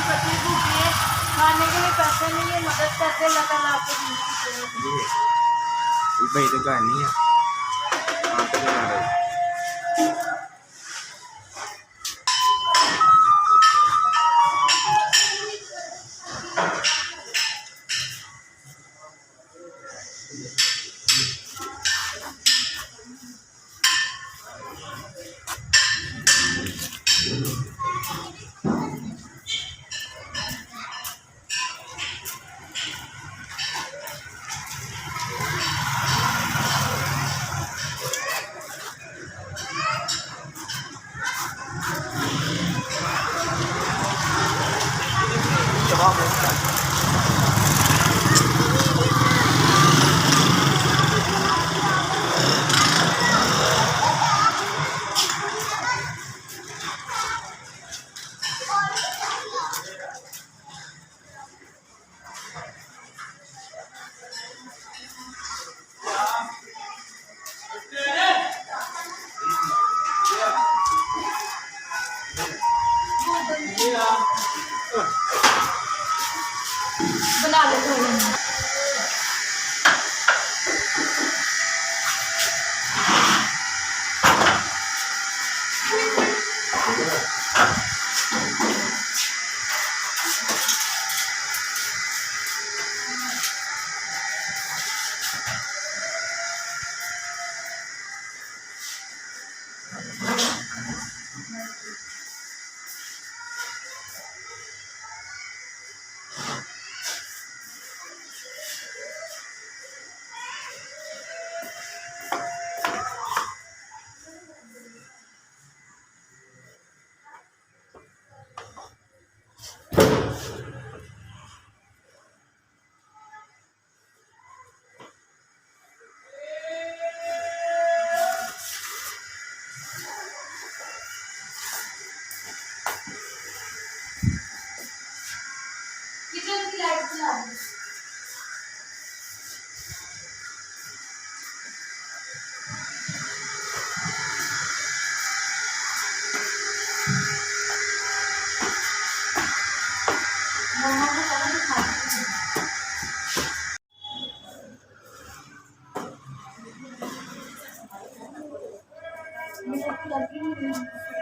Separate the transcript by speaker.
Speaker 1: बच्ची भूखी है, खाने के लिए पैसे नहीं है, मदद करते लगा ला के
Speaker 2: भाई तो घर नहीं है। हाँ तो बना रहे
Speaker 1: बना ले। किचन की लाइट चला दो। मम्मा को खाना खाती है। मैं लगी नहीं।